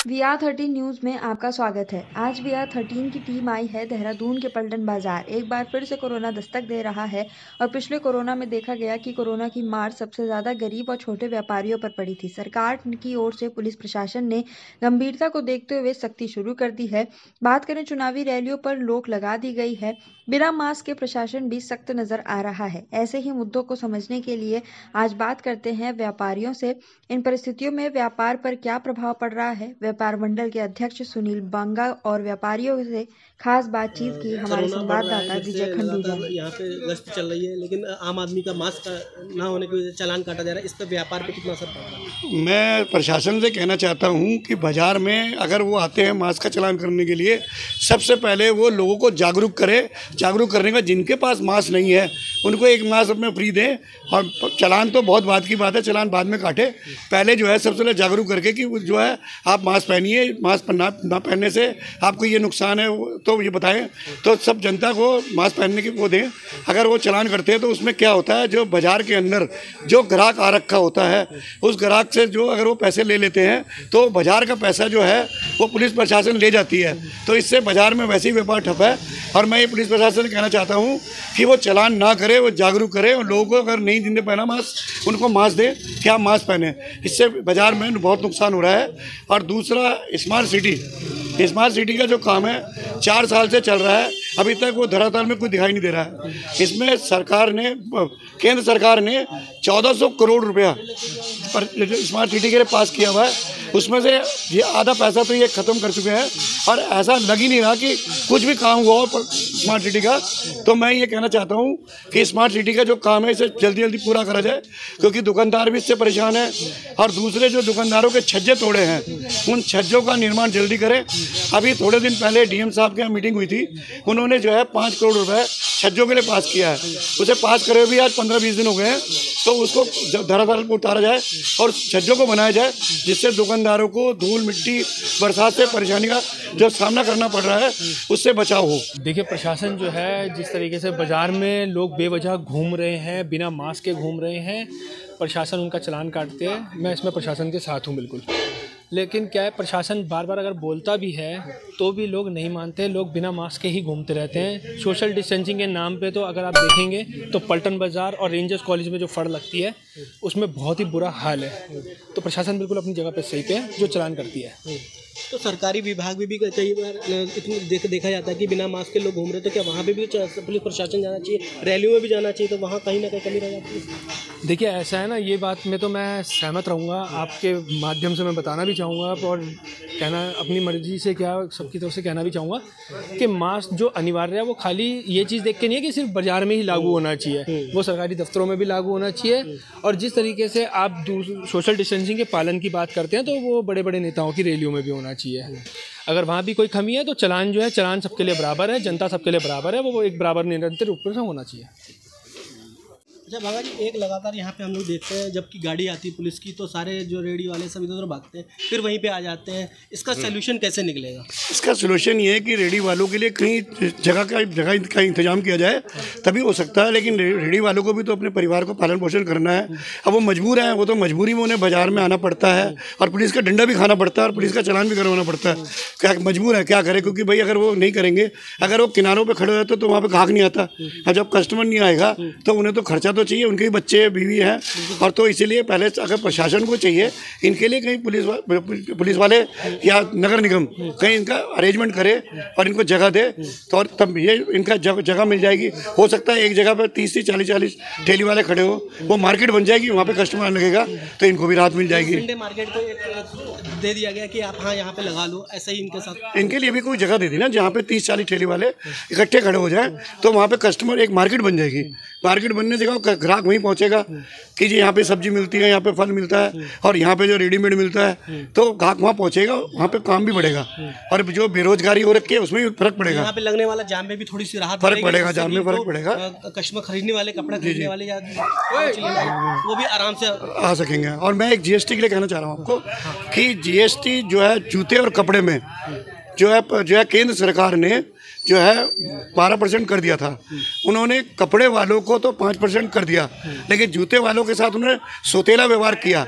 VR13 news में आपका स्वागत है। आज VR13 की टीम आई है देहरादून के पलटन बाजार। एक बार फिर से कोरोना दस्तक दे रहा है और पिछले कोरोना में देखा गया कि कोरोना की मार सबसे ज्यादा गरीब और छोटे व्यापारियों पर पड़ी थी। सरकार की ओर से पुलिस प्रशासन ने गंभीरता को देखते हुए सख्ती शुरू कर दी है। बात करें चुनावी रैलियों पर रोक लगा दी गई है। बिना मास्क के प्रशासन भी सख्त नजर आ रहा है। ऐसे ही मुद्दों को समझने के लिए आज बात करते हैं व्यापारियों से। इन परिस्थितियों में व्यापार पर क्या प्रभाव पड़ रहा है, व्यापार मंडल के अध्यक्ष सुनील बांगा और व्यापारियों से खास बातचीत की हमारे संवाददाता विजय खंडूजा ने। यहाँ पे गश्त चल रही है, लेकिन आम आदमी का मास्क ना होने की वजह से चालान काटा जा रहा है। इस पर व्यापार पे कितना असर पड़ रहा है? मैं प्रशासन से कहना चाहता हूँ कि बाज़ार में अगर वो आते हैं मास्क का चालान करने के लिए, सबसे पहले वो लोगों को जागरूक करे। जागरूक करने का, जिनके पास मास्क नहीं है उनको एक मास्क अपने फ्री दें। और चालान तो बहुत बात की बात है, चालान बाद में काटे। पहले जो है सबसे पहले जागरूक करके कि जो है आप मास्क पहनिए, मास्क ना पहनने से आपको ये नुकसान है तो ये बताएं। तो सब जनता को मास्क पहनने की वो दें। अगर वो चालान करते हैं तो उसमें क्या होता है, जो बाज़ार के अंदर जो ग्राहक आ रखा होता है उस ग्राहक से जो अगर वो पैसे ले लेते हैं तो बाज़ार का पैसा जो है वो पुलिस प्रशासन ले जाती है। तो इससे बाज़ार में वैसे ही व्यापार ठप है। और मैं ये पुलिस प्रशासन से कहना चाहता हूँ कि वो चालान ना करे, वो जागरूक करे और लोगों को अगर नहीं जिनने पहना मास्क उनको मास्क दे कि आप मास्क पहने। इससे बाज़ार में बहुत नुकसान हो रहा है। और दूसरा, स्मार्ट सिटी का जो काम है 4 साल से चल रहा है, अभी तक वो धरातल में कुछ दिखाई नहीं दे रहा है। इसमें केंद्र सरकार ने 1400 करोड़ रुपया पर स्मार्ट सिटी के लिए पास किया हुआ है। उसमें से ये आधा पैसा तो ये ख़त्म कर चुके हैं और ऐसा लग ही नहीं रहा कि कुछ भी काम हुआ हो स्मार्ट सिटी का। तो मैं ये कहना चाहता हूँ कि स्मार्ट सिटी का जो काम है इसे जल्दी जल्दी पूरा करा जाए, क्योंकि दुकानदार भी इससे परेशान है। और दूसरे जो दुकानदारों के छज्जे तोड़े हैं उन छज्जों का निर्माण जल्दी करें। अभी थोड़े दिन पहले डीएम साहब के यहाँ मीटिंग हुई थी, उन्होंने जो है 5 करोड़ रुपए छज्जों के लिए पास किया है। उसे पास करे भी आज 15-20 दिन हो गए हैं। तो उसको धरातल पर उतारा जाए और छज्जों को बनाया जाए, जिससे दुकानदारों को धूल मिट्टी बरसात से परेशानी का जो सामना करना पड़ रहा है उससे बचाव हो। देखिए, प्रशासन जो है जिस तरीके से बाज़ार में लोग बेवजह घूम रहे हैं, बिना मास्क के घूम रहे हैं, प्रशासन उनका चालान काटते हैं। मैं इसमें प्रशासन के साथ हूँ बिल्कुल। लेकिन क्या है, प्रशासन बार बार अगर बोलता भी है तो भी लोग नहीं मानते। लोग बिना मास्क के ही घूमते रहते हैं सोशल डिस्टेंसिंग के नाम पे। तो अगर आप देखेंगे तो पलटन बाज़ार और रेंजर्स कॉलेज में जो फड़ लगती है उसमें बहुत ही बुरा हाल है। तो प्रशासन बिल्कुल अपनी जगह पे सही पे है जो चालान करती है। तो सरकारी विभाग में भी कई बार देखा जाता है कि बिना मास्क के लोग घूम रहे, तो क्या वहाँ पे भी पुलिस प्रशासन जाना चाहिए, रैलियों में भी जाना चाहिए, तो वहाँ कहीं ना कहीं कमी रह जाती है? देखिए, ऐसा है ना, ये बात में तो मैं सहमत रहूँगा। आपके माध्यम से मैं बताना भी चाहूँगा और कहना अपनी मर्जी से क्या सबकी तरफ से कहना भी चाहूँगा कि मास्क जो अनिवार्य है वो खाली ये चीज़ देख के नहीं है कि सिर्फ बाज़ार में ही लागू होना चाहिए, वो सरकारी दफ्तरों में भी लागू होना चाहिए। और जिस तरीके से आप सोशल डिस्टेंसिंग के पालन की बात करते हैं तो वो बड़े बड़े नेताओं की रैलियों में भी होना चाहिए। अगर वहाँ भी कोई कमी है तो चालान जो है, चालान सबके लिए बराबर है, जनता सबके लिए बराबर है, वो एक बराबर निरंतर रूप से होना चाहिए। अच्छा भागा जी, एक लगातार यहाँ पे हम लोग देखते हैं जबकि गाड़ी आती है पुलिस की तो सारे जो रेडी वाले सब इधर उधर भागते हैं, फिर वहीं पे आ जाते हैं। इसका सलूशन कैसे निकलेगा? इसका सलूशन ये है कि रेडी वालों के लिए कहीं जगह का इंतजाम किया जाए, तभी हो सकता है। लेकिन रेडी वालों को भी तो अपने परिवार को पालन पोषण करना है। अब वो मजबूर हैं, वो तो मजबूरी में उन्हें बाज़ार में आना पड़ता है और पुलिस का डंडा भी खाना पड़ता है और पुलिस का चालान भी करवाना पड़ता है। क्या मजबूर है, क्या करे? क्योंकि भाई अगर वो नहीं करेंगे, अगर वो किनारों पर खड़े हो जाते तो वहाँ पर ग्राहक नहीं आता। और जब कस्टमर नहीं आएगा तो उन्हें तो खर्चा तो चाहिए, उनके बच्चे बीवी है। और तो इसीलिए पहले अगर प्रशासन को चाहिए इनके लिए कहीं पुलिस वाले या नगर निगम कहीं इनका अरेंजमेंट करे और इनको जगह दे, तो और तब ये इनका जगह मिल जाएगी। हो सकता है एक जगह पर 30 से 40 ठेली वाले खड़े हो, वो मार्केट बन जाएगी, वहाँ पे कस्टमर लगेगा तो इनको भी राहत मिल जाएगी। संडे मार्केट को एक दे दिया गया कि आप हाँ यहाँ पे लगा लो, ऐसे ही इनके साथ इनके लिए भी कोई जगह दे दी ना, जहाँ पे 30-40 ठेली वाले इकट्ठे खड़े हो जाए तो वहाँ पे कस्टमर एक मार्केट बन जाएगी। मार्केट बनने से ग्राहक वहीं पहुँचेगा कि जी यहाँ पे सब्जी मिलती है, यहाँ पे फल मिलता है और यहाँ पे जो रेडीमेड मिलता है, तो ग्राहक वहाँ पहुँचेगा, वहाँ पे काम भी बढ़ेगा और जो बेरोजगारी हो रखी है उसमें भी फर्क पड़ेगा। यहाँ पे लगने वाला जाम में भी थोड़ी सी राहत फर्क पड़ेगा, जाम में फर्क पड़ेगा। कस्टमर खरीदने वाले, कपड़ा खरीदने वाले या वो भी आराम से आ सकेंगे। और मैं एक जीएसटी के लिए कहना चाह रहा हूँ आपको कि जीएसटी जो है जूते और कपड़े में जो है केंद्र सरकार ने जो है 12% कर दिया था। उन्होंने कपड़े वालों को तो 5% कर दिया, लेकिन जूते वालों के साथ उन्होंने सौतेला व्यवहार किया।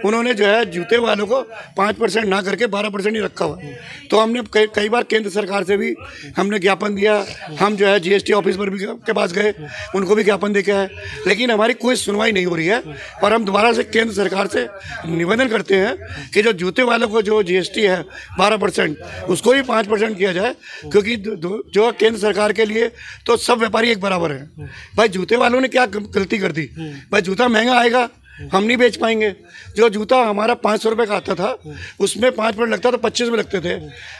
उन्होंने जो है जूते वालों को 5% ना करके 12% ही रखा हुआ। तो हमने कई बार केंद्र सरकार से भी हमने ज्ञापन दिया, हम जो है GST ऑफिस पर भी के पास गए, उनको भी ज्ञापन दे के आए, लेकिन हमारी कोई सुनवाई नहीं हो रही है। और हम दोबारा से केंद्र सरकार से निवेदन करते हैं कि जो जूते वालों को जो GST है 12%, उसको भी 5% किया जाए, क्योंकि जो केंद्र सरकार के लिए तो सब व्यापारी एक बराबर है। भाई जूते वालों ने क्या गलती कर दी? भाई जूता महंगा आएगा, हम नहीं बेच पाएंगे। जो जूता हमारा 500 रुपये का आता था, उसमें 5% लगता तो 25 रुपये लगते थे।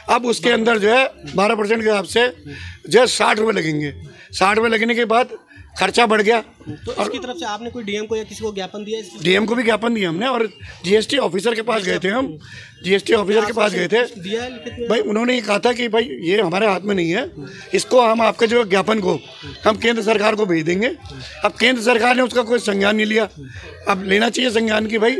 अब उसके अंदर जो है 12% के हिसाब से जो है 60 रुपये लगेंगे। 60 रुपये लगने के बाद खर्चा बढ़ गया। तो इसकी तरफ से आपने कोई DM को या किसी को ज्ञापन दिया? DM को भी ज्ञापन दिया हमने, और GST ऑफिसर के पास गए थे हम, GST ऑफिसर के पास गए थे। भाई उन्होंने ये कहा था कि भाई ये हमारे हाथ में नहीं है, इसको हम आपके जो ज्ञापन को हम केंद्र सरकार को भेज देंगे। अब केंद्र सरकार ने उसका कोई संज्ञान नहीं लिया। अब लेना चाहिए संज्ञान की, भाई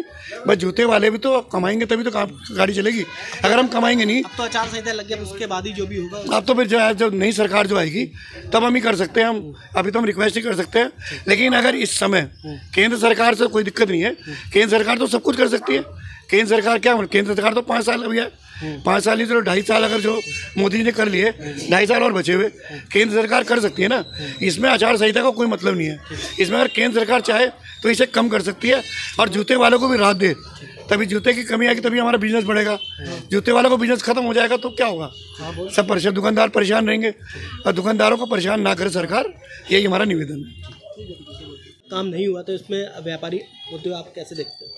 जूते वाले भी तो कमाएंगे तभी तो गाड़ी चलेगी। अगर हम कमाएंगे नहीं, अब तो आचार संहिता लग गया, उसके बाद ही जो भी होगा। अब तो फिर जो है जो नई सरकार जो आएगी तब हम ही कर सकते हैं। हम अभी तो हम रिक्वेस्ट ही कर सकते हैं, लेकिन अगर इस समय केंद्र सरकार से कोई दिक्कत नहीं है, केंद्र सरकार तो सब कुछ कर सकती है। केंद्र सरकार क्या, केंद्र सरकार तो 5 साल अभी है, 5 साल ही तो 2.5 साल अगर जो मोदी जी ने कर लिए, 2.5 साल और बचे हुए, केंद्र सरकार कर सकती है ना। इसमें आचार संहिता का कोई मतलब नहीं है। इसमें अगर केंद्र सरकार चाहे तो इसे कम कर सकती है और जूते वालों को भी राहत दे, तभी जूते की कमी आएगी, तभी हमारा बिजनेस बढ़ेगा। जूते वालों को बिजनेस खत्म हो जाएगा तो क्या होगा? सब परेशान, दुकानदार परेशान रहेंगे, और दुकानदारों को परेशान ना करे सरकार, यही हमारा निवेदन है। काम नहीं हुआ तो इसमें व्यापारी होते हुए आप कैसे देखते हो?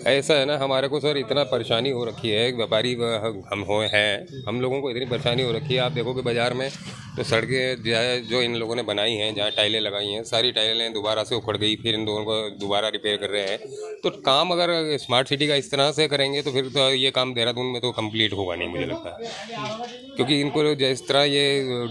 ऐसा है ना, हमारे को सर इतना परेशानी हो रखी है, व्यापारी हम लोगों को इतनी परेशानी हो रखी है। आप देखो कि बाज़ार में तो सड़कें जो इन लोगों ने बनाई हैं, जहाँ टाइलें लगाई हैं, सारी टाइलें दोबारा से उखड़ गई, फिर इन दोनों को दोबारा रिपेयर कर रहे हैं। तो काम अगर स्मार्ट सिटी का इस तरह से करेंगे तो फिर तो ये काम देहरादून में तो कंप्लीट होगा नहीं, मुझे लगता है। क्योंकि इनको जिस तरह ये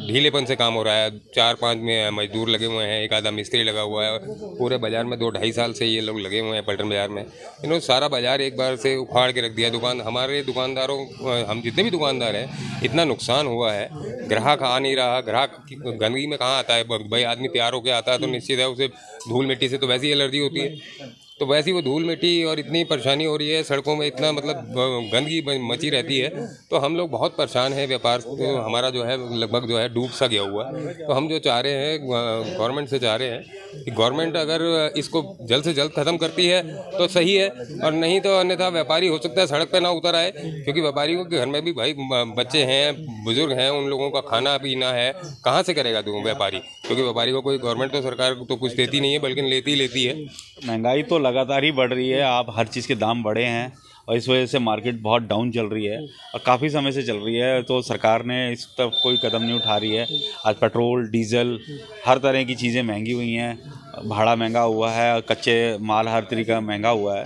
ढीलेपन से काम हो रहा है, 4-5 में मजदूर लगे हुए हैं, एक आधा मिस्त्री लगा हुआ है, पूरे बाज़ार में 2-2.5 साल से ये लोग लगे हुए हैं पलटन बाज़ार में। इन्होंने सारा बाज़ार एक बार से उखाड़ के रख दिया। हमारे दुकानदारों, हम जितने भी दुकानदार हैं, इतना नुकसान हुआ है, ग्राहक आ नहीं रहा। ग्राहक गंदगी में कहाँ आता है? भाई आदमी तैयार होकर आता है तो निश्चित है उसे धूल मिट्टी से तो वैसी एलर्जी होती है, तो वैसी वो धूल मिट्टी और इतनी परेशानी हो रही है, सड़कों में इतना मतलब गंदगी मची रहती है, तो हम लोग बहुत परेशान हैं। व्यापार तो हमारा जो है लगभग जो है डूब सा गया हुआ है। तो हम जो चाह रहे हैं, गवर्नमेंट से चाह रहे हैं कि गवर्नमेंट अगर इसको जल्द से जल्द ख़त्म करती है तो सही है, और नहीं तो अन्यथा व्यापारी हो सकता है सड़क पर ना उतर आए, क्योंकि व्यापारियों के घर में भी भाई बच्चे हैं, बुजुर्ग हैं, उन लोगों का खाना पीना है, कहाँ से करेगा तो व्यापारी? क्योंकि व्यापारी को कोई गवर्नमेंट तो सरकार तो कुछ देती नहीं है, बल्कि लेती है। महंगाई तो लगातार ही बढ़ रही है। आप हर चीज़ के दाम बढ़े हैं और इस वजह से मार्केट बहुत डाउन चल रही है और काफ़ी समय से चल रही है। तो सरकार ने इस तरफ कोई कदम नहीं उठा रही है। आज पेट्रोल, डीजल, हर तरह की चीज़ें महंगी हुई हैं, भाड़ा महंगा हुआ है, कच्चे माल हर तरीका महंगा हुआ है।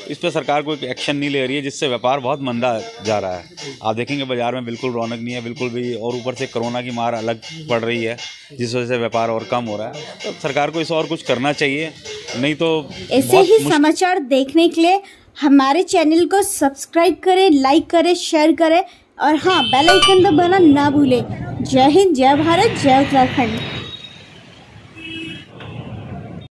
इस पर सरकार कोई एक्शन नहीं ले रही है, जिससे व्यापार बहुत मंदा जा रहा है। आप देखेंगे बाज़ार में बिल्कुल रौनक नहीं है, बिल्कुल भी, और ऊपर से कोरोना की मार अलग पड़ रही है, जिस वजह से व्यापार और कम हो रहा है। तो सरकार को इस और कुछ करना चाहिए, नहीं तो ऐसे ही समाचार देखने के लिए हमारे चैनल को सब्सक्राइब करें, लाइक करें, शेयर करें और हाँ, बेल आइकन दबाना ना भूलें। जय हिंद, जय भारत, जय उत्तराखंड।